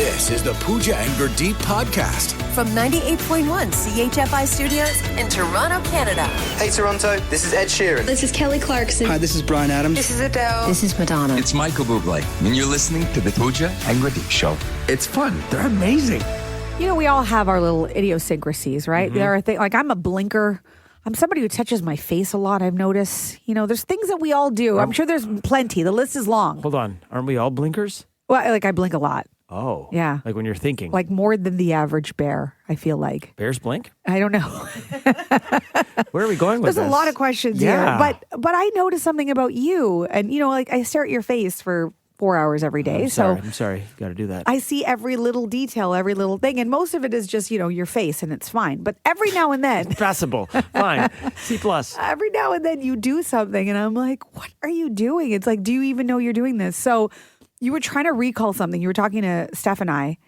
This is the Pooja and Gurdeep podcast. From 98.1 CHFI Studios in Toronto, Canada. Hey Toronto, this is Ed Sheeran. This is Kelly Clarkson. Hi, this is Bryan Adams. This is Adele. This is Madonna. It's Michael Bublé, and you're listening to the Pooja and Gurdeep Show. It's fun. They're amazing. You know, we all have our little idiosyncrasies, right? There are things like I'm a blinker. I'm somebody who touches my face a lot, I've noticed. You know, there's things that we all do. I'm sure there's plenty. The list is long. Hold on. Aren't we all blinkers? Well, like I blink a lot. Oh. Yeah. Like when you're thinking. Like more than the average bear, I feel like. Bears blink? I don't know. Where are we going with this? There's a lot of questions here. But I noticed something about you. And, you know, like I stare at your face for 4 hours every day. I'm sorry. You got to do that. I see every little detail, every little thing. And most of it is just, you know, your face and it's fine. But every now and then. Passable. Fine. C+. Every now and then you do something and I'm like, what are you doing? It's like, do you even know you're doing this? So you were trying to recall something. You were talking to Steph and I,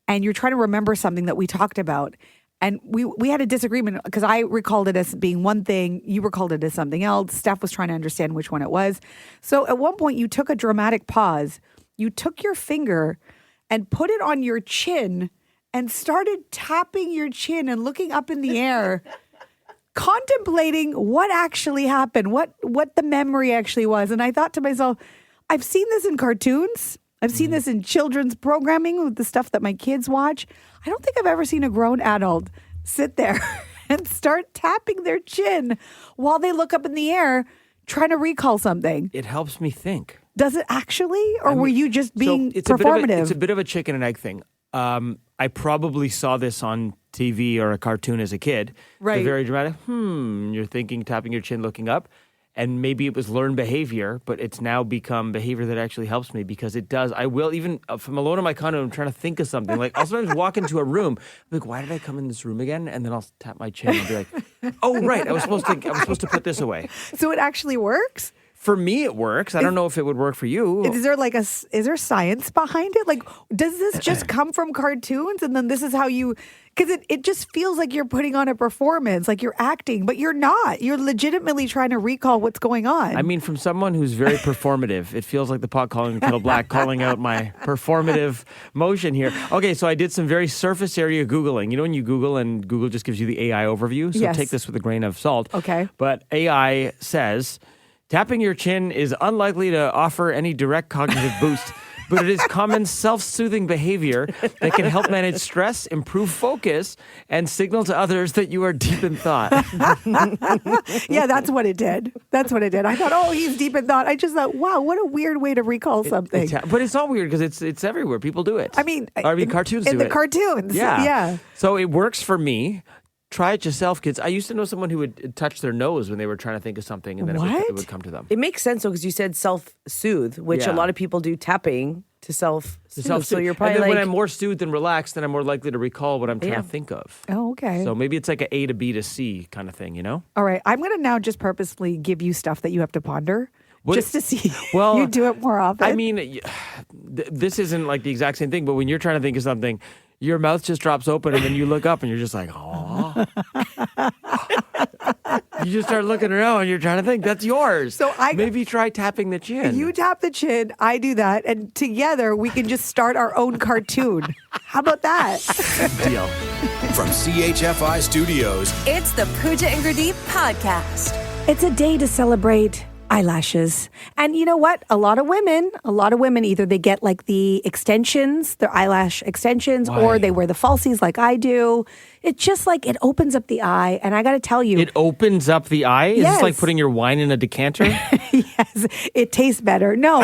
and you're trying to remember something that we talked about. And we had a disagreement because I recalled it as being one thing. You recalled it as something else. Steph was trying to understand which one it was. So at one point you took a dramatic pause. You took your finger and put it on your chin and started tapping your chin and looking up in the air, contemplating what actually happened, what the memory actually was. And I thought to myself, I've seen this in cartoons. I've seen this in children's programming with the stuff that my kids watch. I don't think I've ever seen a grown adult sit there and start tapping their chin while they look up in the air trying to recall something. It helps me think. Does it actually? Or were you just being performative? It's a bit of a chicken and egg thing. I probably saw this on TV or a cartoon as a kid. Right. The very dramatic, you're thinking, tapping your chin, looking up. And maybe it was learned behavior, but it's now become behavior that actually helps me because it does. I will, even if I'm alone in my condo, I'm trying to think of something. Like I'll sometimes walk into a room, I'm like, why did I come in this room again? And then I'll tap my chin and be like, oh, right, I was supposed to put this away. So it actually works? For me, it works. I don't know if it would work for you. Is there science behind it? Like, does this just come from cartoons? And then this is how you, because it just feels like you're putting on a performance, like you're acting, but you're not. You're legitimately trying to recall what's going on. I mean, from someone who's very performative, it feels like the pot calling the kettle black, calling out my performative motion here. Okay, so I did some very surface area Googling. You know when you Google and Google just gives you the AI overview? So Yes. Take this with a grain of salt. Okay. But AI says, tapping your chin is unlikely to offer any direct cognitive boost, but it is common self-soothing behavior that can help manage stress, improve focus, and signal to others that you are deep in thought. Yeah, that's what it did. That's what it did. I thought, oh, he's deep in thought. I just thought, wow, what a weird way to recall something. But it's not weird because it's everywhere. People do it. I mean, cartoons do it. in the cartoons. Yeah. So it works for me. Try it yourself, kids. I used to know someone who would touch their nose when they were trying to think of something, and then it would come to them. It makes sense, though, because you said self-soothe, which a lot of people do tapping to self-soothe. So you're probably and then when I'm more soothed and relaxed, then I'm more likely to recall what I'm trying to think of. Oh, okay. So maybe it's like a to B to C kind of thing, you know? All right. I'm going to now just purposely give you stuff that you have to ponder. Just to see you do it more often. I mean, this isn't like the exact same thing, but when you're trying to think of something, your mouth just drops open and then you look up and you're just like, oh. You just start looking around and you're trying to think, that's yours. So maybe try tapping the chin. You tap the chin, I do that, and together we can just start our own cartoon. How about that? Deal. From CHFI Studios, It's the Pooja and Gurdeep podcast. It's a day to celebrate eyelashes. And you know what? A lot of women, either they get like the extensions, their eyelash extensions, or they wear the falsies like I do. It's just like it opens up the eye. And I got to tell you. It opens up the eye? Is this like putting your wine in a decanter? Yes. It tastes better. No,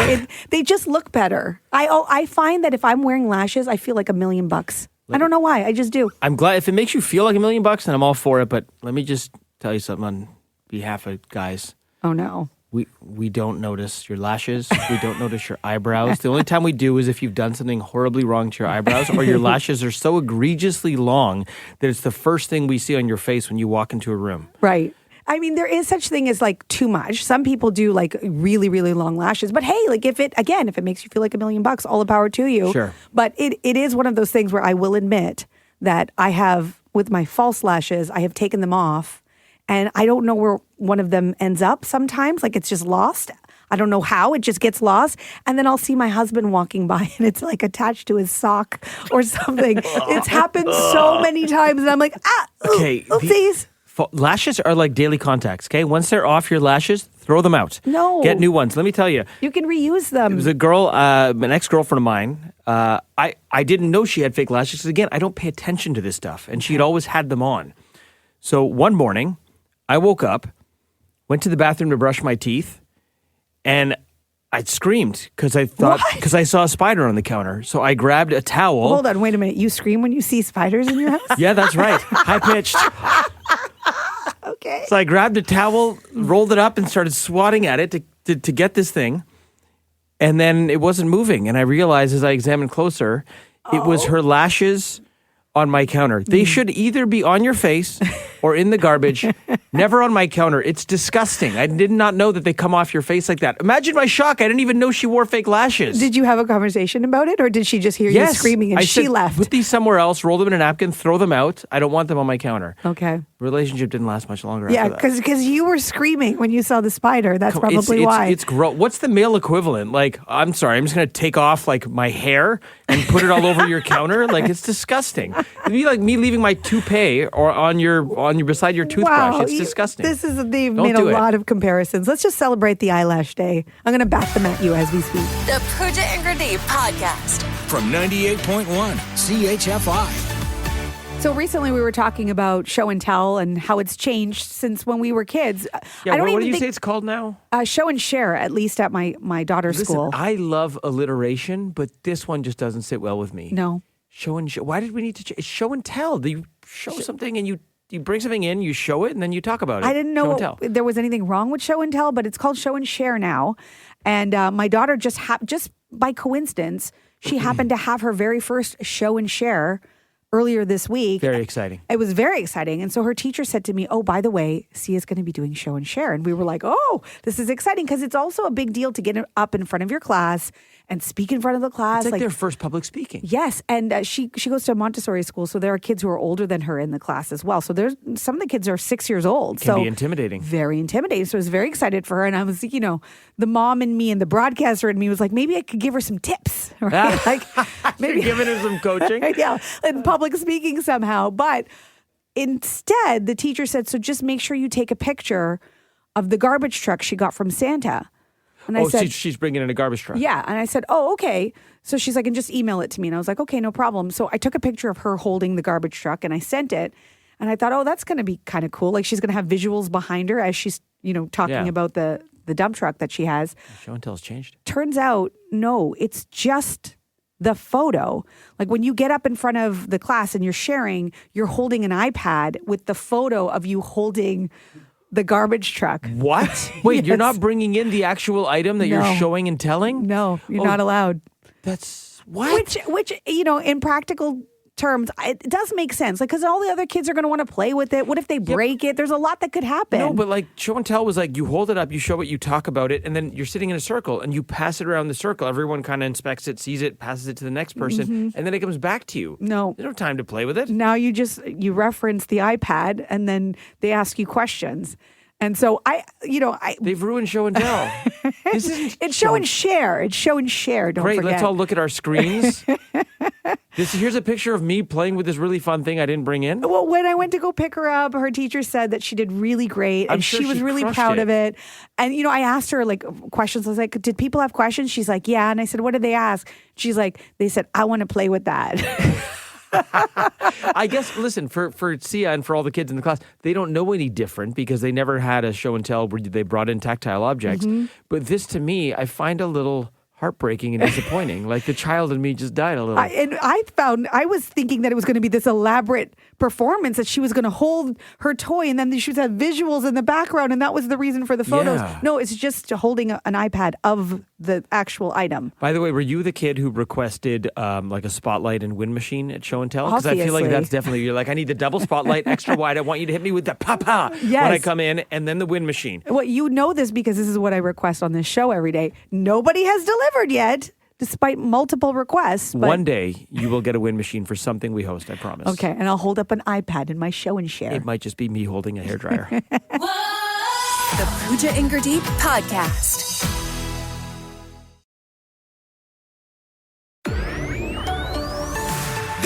they just look better. I find that if I'm wearing lashes, I feel like $1 million. I don't know why. I just do. I'm glad if it makes you feel like $1 million, then I'm all for it. But let me just tell you something on behalf of guys. Oh, no. We don't notice your lashes. We don't notice your eyebrows. The only time we do is if you've done something horribly wrong to your eyebrows or your lashes are so egregiously long that it's the first thing we see on your face when you walk into a room. Right. I mean, there is such thing as like too much. Some people do like really, really long lashes. But hey, like if it makes you feel like $1 million, all the power to you. Sure. But it is one of those things where I will admit that I have, with my false lashes, I have taken them off. And I don't know where one of them ends up sometimes. Like it's just lost. I don't know how. It just gets lost. And then I'll see my husband walking by and it's like attached to his sock or something. It's happened so many times. And I'm like, Okay, oopsies. Lashes are like daily contacts, okay? Once they're off your lashes, throw them out. No. Get new ones. Let me tell you. You can reuse them. It was a girl, an ex-girlfriend of mine. I didn't know she had fake lashes. 'Cause again, I don't pay attention to this stuff. And she'd always had them on. So one morning, I woke up, went to the bathroom to brush my teeth, and I screamed because I saw a spider on the counter. So I grabbed a towel. Hold on, wait a minute. You scream when you see spiders in your house? Yeah, that's right. High-pitched. Okay. So I grabbed a towel, rolled it up, and started swatting at it to get this thing. And then it wasn't moving. And I realized as I examined closer, it was her lashes on my counter. They should either be on your face or in the garbage, never on my counter. It's disgusting. I did not know that they come off your face like that. Imagine my shock. I didn't even know she wore fake lashes. Did you have a conversation about it or did she just hear you screaming and she left? Put these somewhere else, roll them in a napkin, throw them out. I don't want them on my counter. Okay. Relationship didn't last much longer Yeah, after that. because you were screaming when you saw the spider. That's probably why. It's gross. What's the male equivalent? Like, I'm sorry, I'm just going to take off like my hair and put it all over your counter. Like, it's disgusting. It'd be like me leaving my toupee or on your beside your toothbrush. Wow, It's disgusting. They've made a lot of comparisons. Let's just celebrate the eyelash day. I'm going to bat them at you as we speak. The Pooja and Gurdeep podcast. From 98.1 CHFI. So recently we were talking about show and tell and how it's changed since when we were kids. Yeah, what do you say it's called now? Show and share, at least at my daughter's school. I love alliteration, but this one just doesn't sit well with me. No. Show and show. Why did we need to? It's show and tell. You show something and you bring something in, you show it, and then you talk about it. I didn't know there was anything wrong with show and tell, but it's called show and share now. And my daughter just by coincidence, she happened to have her very first show and share earlier this week. Very exciting. It was very exciting. And so her teacher said to me, oh, by the way, Sia's going to be doing show and share. And we were like, oh, this is exciting because it's also a big deal to get up in front of your class and speak in front of the class. It's like their first public speaking. Yes. And she goes to a Montessori school. So there are kids who are older than her in the class as well. So there's some of the kids are 6 years old. Can be intimidating. Very intimidating. So I was very excited for her. And I was, the mom in me and the broadcaster in me was like, maybe I could give her some tips. Right? Like maybe giving her some coaching. Yeah. And public speaking somehow. But instead, the teacher said, so just make sure you take a picture of the garbage truck she got from Santa. And I said, she's bringing in a garbage truck. Yeah. And I said, oh, okay. So she's like, and just email it to me. And I was like, okay, no problem. So I took a picture of her holding the garbage truck and I sent it. And I thought, oh, that's going to be kind of cool. Like she's going to have visuals behind her as she's, talking about the dump truck that she has. Show and tell's changed. Turns out, no, it's just the photo. Like when you get up in front of the class and you're sharing, you're holding an iPad with the photo of you holding the garbage truck. What? Wait, Yes. You're not bringing in the actual item that you're showing and telling? No, you're not allowed. That's what? Which in practical terms, it does make sense. Like, because all the other kids are going to want to play with it. What if they break it? There's a lot that could happen. No, but like show and tell was like you hold it up, you show it, you talk about it, and then you're sitting in a circle and you pass it around the circle. Everyone kind of inspects it, sees it, passes it to the next person, and then it comes back to you. No. There's no time to play with it. Now you reference the iPad and then they ask you questions. And so They've ruined show and tell. It's show and share. It's show and share. Don't Great, forget. let's all look at our screens. Here's a picture of me playing with this really fun thing I didn't bring in. Well, when I went to go pick her up, her teacher said that she did really great and sure she was she really crushed proud it. of it. And, I asked her like questions. I was like, did people have questions? She's like, yeah. And I said, what did they ask? She's like, they said, I want to play with that. I guess, listen, for Sia and for all the kids in the class, they don't know any different because they never had a show and tell where they brought in tactile objects. But this, to me, I find a little heartbreaking and disappointing. Like the child in me just died a little. I was thinking that it was going to be this elaborate performance that she was going to hold her toy and then she would have visuals in the background and that was the reason for the photos. Yeah. No, it's just holding an iPad of the actual item. By the way, were you the kid who requested like a spotlight and wind machine at show and tell? Because I feel like Obviously. that's definitely, you're like, I need the double spotlight, extra wide. I want you to hit me with the papa when Yes. I come in, and then the wind machine. Well, you know this because this is what I request on this show every day. Nobody has delivered yet, despite multiple requests. But, One day you will get a wind machine for something we host, I promise. okay, and I'll hold up an iPad in my show and share. It might just be me holding a hairdryer. The Pooja and Gurdeep podcast.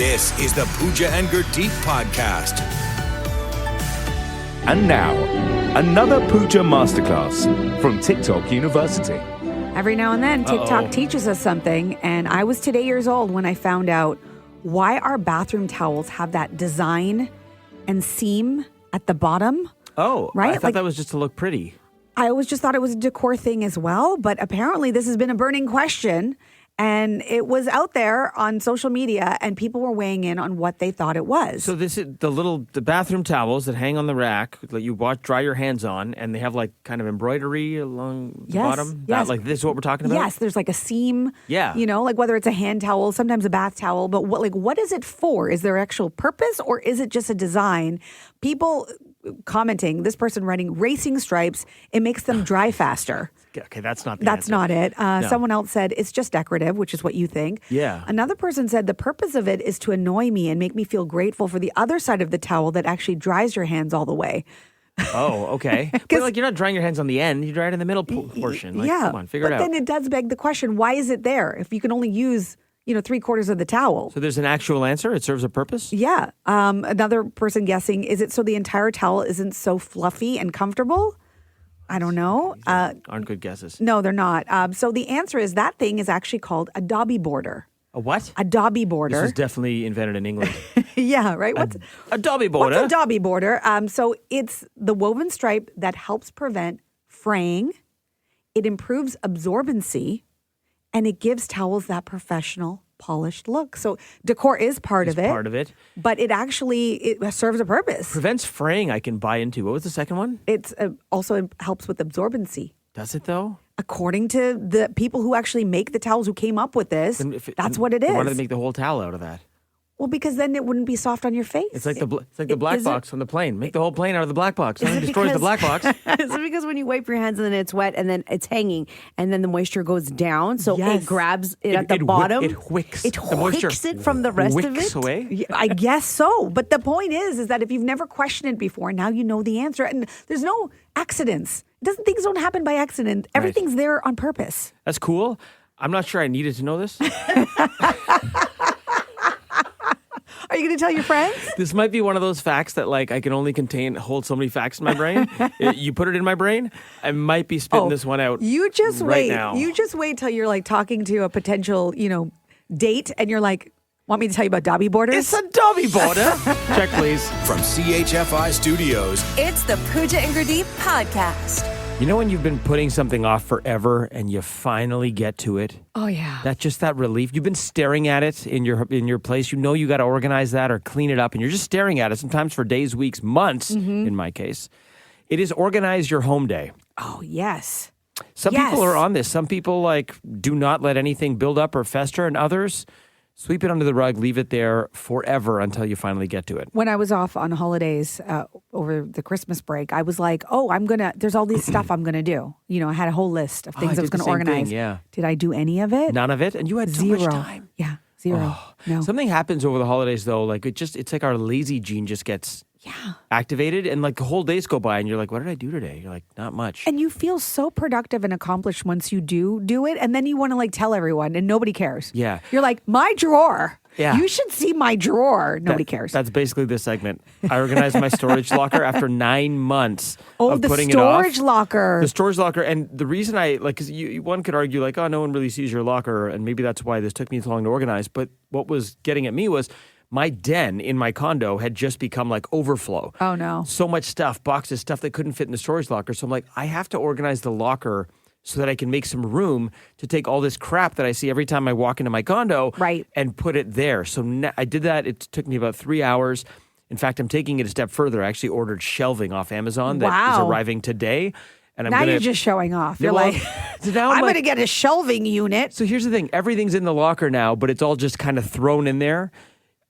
This is the Pooja and Gurdeep podcast. And now, another Pooja Masterclass from TikTok University. Every now and then, TikTok teaches us something. And I was today years old when I found out why our bathroom towels have that design and seam at the bottom. Oh, right? I thought that was just to look pretty. I always just thought it was a decor thing as well. But apparently this has been a burning question. And it was out there on social media, and people were weighing in on what they thought it was. So this is the bathroom towels that hang on the rack that you dry your hands on, and they have like kind of embroidery along the bottom. Yes. Like this is what we're talking about. Yes, there's like a seam. Yeah. You know, like whether it's a hand towel, sometimes a bath towel, but what is it for? Is there actual purpose, or is it just a design? People commenting, this person writing racing stripes, it makes them dry faster. Okay, that's not the That's answer. not it. No. Someone else said it's just decorative, which is what you think. Yeah. Another person said the purpose of it is to annoy me and make me feel grateful for the other side of the towel that actually dries your hands all the way. Oh, okay. But like you're not drying your hands on the end; you dry it in the middle portion. Like, yeah. Come on, figure it out. But then it does beg the question: why is it there if you can only use 3/4 of the towel? So there's an actual answer. It serves a purpose. Yeah. Another person guessing, is it so the entire towel isn't so fluffy and comfortable? I don't know. Aren't good guesses. No, they're not. So the answer is that thing is actually called a dobby border. A what? A dobby border. This was definitely invented in England. Yeah, right? A dobby border. What's a dobby border? So it's the woven stripe that helps prevent fraying. It improves absorbency, and it gives towels that professional, polished look. So decor is part of it. Part of it. But it serves a purpose. Prevents fraying. I can buy into. What was the second one? It's also helps with absorbency. Does it though? According to the people who actually make the towels, who came up with this, that's what it is. Why do they make the whole towel out of that? Well, because then it wouldn't be soft on your face. It's like the black box on the plane. Make the whole plane out of the black box. Nothing destroys the black box. Is it because when you wipe your hands and then it's wet and then it's hanging and then the moisture goes down, so Yes. it grabs it at the bottom? It wicks. It the moisture wicks it from the rest of wicks it? away. Yeah, I guess so. But the point is that if you've never questioned it before, now you know the answer. And there's no accidents. Things don't happen by accident. Everything's there on purpose. That's cool. I'm not sure I needed to know this. Are you going to tell your friends? This might be one of those facts that like I can only hold so many facts in my brain. You put it in my brain, I might be spitting this one out. You just right wait. now. You just wait till you're like talking to a potential, date, and you're like, want me to tell you about dobby borders? It's a dobby border. Check, please. From CHFI Studios, It's the Pooja and Gurdeep podcast. You know when you've been putting something off forever and you finally get to it? Oh yeah. That relief. You've been staring at it in your place. You know you got to organize that or clean it up, and you're just staring at it sometimes for days, weeks, months. In my case, it is organize your home day. Oh yes. Some people are on this. Some people like do not let anything build up or fester, and others sweep it under the rug, leave it there forever until you finally get to it. When I was off on holidays over the Christmas break, I was like, there's all this stuff I'm going to do. I had a whole list of things I was did going the to same organize. thing, yeah. Did I do any of it? None of it, and you had Zero. so much time. Yeah, zero. No. Something happens over the holidays though, like it's like our lazy gene just gets activated, and like the whole days go by and you're like, what did I do today? You're like, not much. And you feel so productive and accomplished once you do it, and then you want to like tell everyone, and nobody cares. Yeah. You're like, my drawer. Yeah. You should see my drawer. Nobody cares. That's basically this segment. I organized my storage locker after 9 months of the putting it off. storage locker. The storage locker. And the reason because one could argue like, oh, no one really sees your locker. And maybe that's why this took me so long to organize. But what was getting at me was my den in my condo had just become like overflow. Oh, no. So much stuff, boxes, stuff that couldn't fit in the storage locker. So I'm like, I have to organize the locker so that I can make some room to take all this crap that I see every time I walk into my condo and put it there. So I did that. It took me about 3 hours. In fact, I'm taking it a step further. I actually ordered shelving off Amazon that is arriving today. And now you're just showing off. You're like, so now I'm going to get a shelving unit. So here's the thing. Everything's in the locker now, but it's all just kind of thrown in there.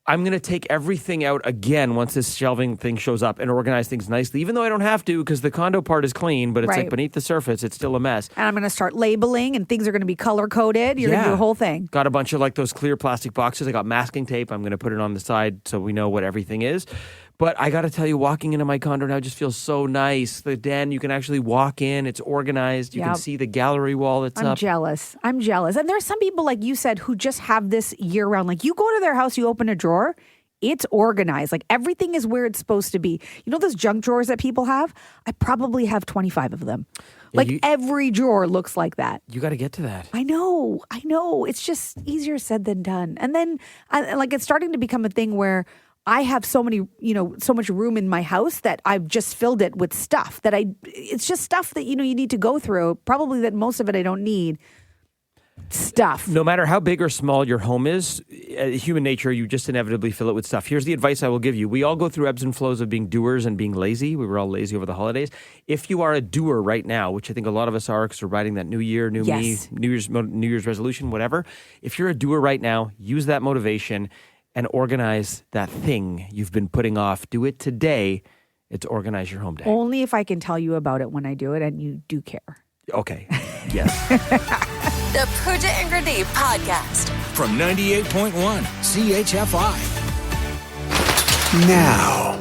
I'm going to take everything out again once this shelving thing shows up and organize things nicely, even though I don't have to because the condo part is clean, but it's like beneath the surface, it's still a mess. And I'm going to start labeling and things are going to be color coded. You're going to do the whole thing. Got a bunch of like those clear plastic boxes. I got masking tape. I'm going to put it on the side so we know what everything is. But I got to tell you, walking into my condo now just feels so nice. The den, you can actually walk in. It's organized. You can see the gallery wall that's up. I'm jealous. And there are some people, like you said, who just have this year round. Like you go to their house, you open a drawer, it's organized. Like everything is where it's supposed to be. You know those junk drawers that people have? I probably have 25 of them. Like every drawer looks like that. You got to get to that. I know. It's just easier said than done. And then it's starting to become a thing where I have so much room in my house that I've just filled it with stuff it's just stuff that, you need to go through. Probably that most of it I don't need. Stuff. No matter how big or small your home is, human nature, you just inevitably fill it with stuff. Here's the advice I will give you. We all go through ebbs and flows of being doers and being lazy. We were all lazy over the holidays. If you are a doer right now, which I think a lot of us are because we're writing that new year, new me, New Year's resolution, whatever. If you're a doer right now, use that motivation and organize that thing you've been putting off. Do it today. It's organize your home day. Only if I can tell you about it when I do it and you do care. Okay. Yes. The Pooja and Gurdeep podcast. From 98.1 CHFI. Now,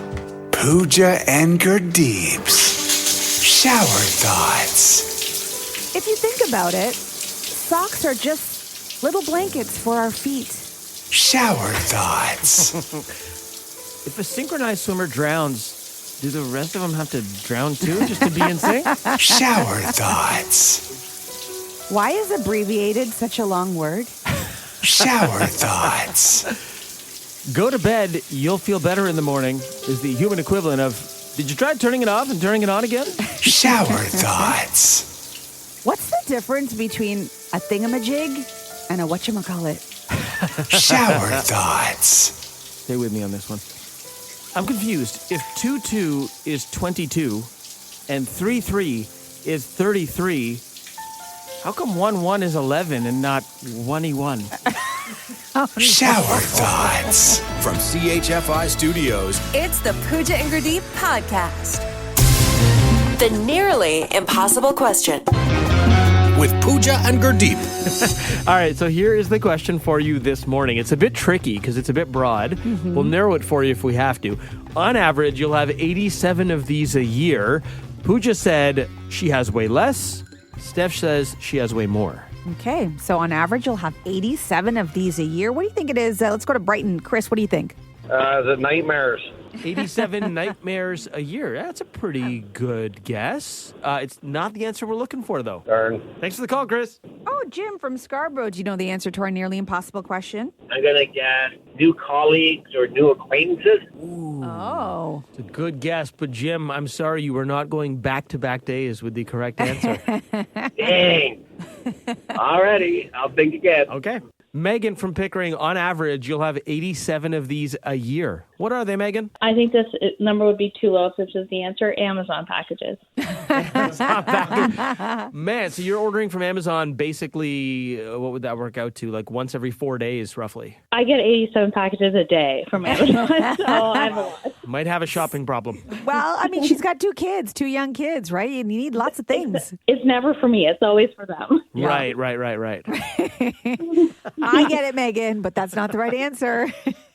Pooja and Gurdeep's shower thoughts. If you think about it, socks are just little blankets for our feet. Shower thoughts. If a synchronized swimmer drowns, do the rest of them have to drown too just to be in sync? Shower thoughts. Why is abbreviated such a long word? Shower thoughts. Go to bed, you'll feel better in the morning is the human equivalent of, did you try turning it off and turning it on again? Shower thoughts. What's the difference between a thingamajig and a whatchamacallit? Shower thoughts. Stay with me on this one. I'm confused. If 2-2 is 22 and 3-3 is 33, how come 1-1 is 11 and not 1-1? Shower thoughts. From CHFI Studios, It's the Pooja and Gurdeep podcast. The nearly impossible question. with Pooja and Gurdeep. All right, so here is the question for you this morning. It's a bit tricky because it's a bit broad. We'll narrow it for you if we have to. On average, you'll have 87 of these a year. Pooja said she has way less. Steph says she has way more. Okay, so on average, you'll have 87 of these a year. What do you think it is? Let's go to Brighton. Chris, what do you think? The nightmares. 87 nightmares a year. That's a pretty good guess. It's not the answer we're looking for, though. Darn. Thanks for the call, Chris. Oh, Jim from Scarborough. Do you know the answer to our nearly impossible question? I'm going to guess new colleagues or new acquaintances. Oh. It's a good guess, but Jim, I'm sorry you were not going back-to-back days with the correct answer. Dang. Alrighty, I'll think again. Okay. Megan from Pickering, on average, you'll have 87 of these a year. What are they, Megan? I think this number would be too low, which is the answer. Amazon packages. Man, so you're ordering from Amazon basically, what would that work out to? Like once every 4 days, roughly? I get 87 packages a day from Amazon, so I have a lot. Might have a shopping problem. Well, I mean, she's got two young kids, right? And you need lots of things. It's never for me. It's always for them. Yeah. Right. I get it, Megan, but that's not the right answer.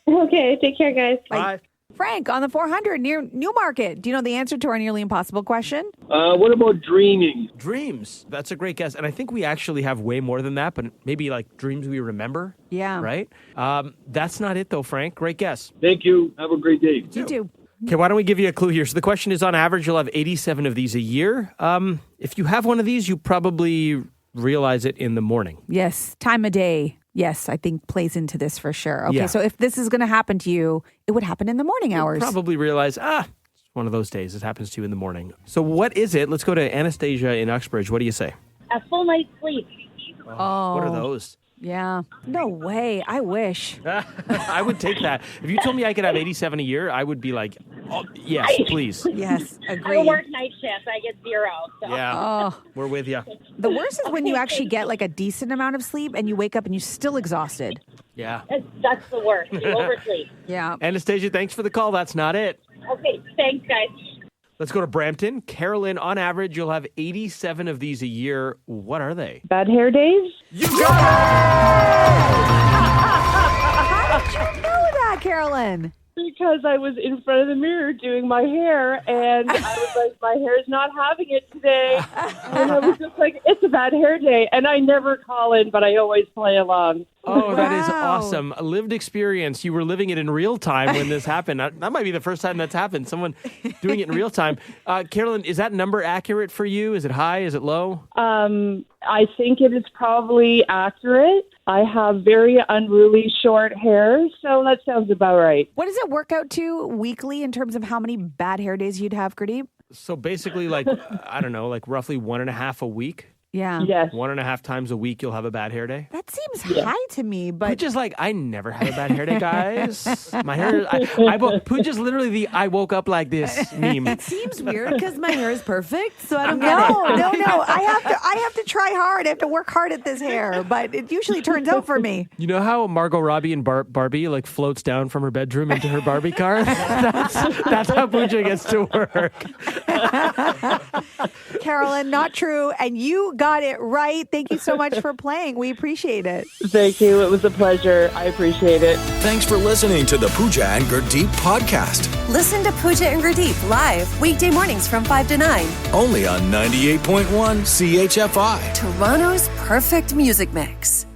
Okay, take care, guys. Bye. Frank, on the 400 near Newmarket. Do you know the answer to our nearly impossible question? What about dreaming? Dreams. That's a great guess. And I think we actually have way more than that, but maybe like dreams we remember. Yeah. Right? That's not it, though, Frank. Great guess. Thank you. Have a great day. You too. Okay, why don't we give you a clue here? So the question is, on average, you'll have 87 of these a year. If you have one of these, you probably realize it in the morning. Yes. Time of day. Yes, I think plays into this for sure. Okay, Yeah. so if this is going to happen to you, it would happen in the morning hours. Probably realize, it's one of those days. It happens to you in the morning. So what is it? Let's go to Anastasia in Uxbridge. What do you say? A full night's sleep. Oh. What are those? Yeah. No way. I wish. I would take that. If you told me I could have 87 a year, I would be like, oh, yes, please. Yes, I agreed. work night shifts. I get 0. So. Yeah, Oh. we're with you. The worst is when you actually get like a decent amount of sleep and you wake up and you're still exhausted. Yeah. That's the worst. You oversleep. Yeah. Anastasia, thanks for the call. That's not it. Okay, thanks, guys. Let's go to Brampton. Carolyn, on average, you'll have 87 of these a year. What are they? Bad hair days? You got it! How did you know that, Carolyn? Because because I was in front of the mirror doing my hair, and I was like, my hair's not having it today. And I was just like, it's a bad hair day. And I never call in, but I always play along. Oh, that is awesome. A lived experience. You were living it in real time when this happened. That might be the first time that's happened. Someone doing it in real time. Carolyn, is that number accurate for you? Is it high? Is it low? I think it is probably accurate. I have very unruly short hair, so that sounds about right. What does it work out to weekly in terms of how many bad hair days you'd have, Gurdeep? So basically, like, I don't know, like roughly 1.5 a week. Yeah. Yes. 1.5 times a week, you'll have a bad hair day. That seems high to me, but Pooja's like, I never have a bad hair day, guys. My hair, Pooja's literally the I woke up like this meme. It seems weird because my hair is perfect, so I don't get it. No. I have to try hard. I have to work hard at this hair, but it usually turns out for me. You know how Margot Robbie and Barbie like floats down from her bedroom into her Barbie car? that's how Pooja gets to work. Carolyn, not true. And you got it right. Thank you so much for playing. We appreciate it. Thank you. It was a pleasure. I appreciate it. Thanks for listening to the Pooja and Gurdeep podcast. Listen to Pooja and Gurdeep live weekday mornings from 5 to 9. Only on 98.1 CHFI. Toronto's perfect music mix.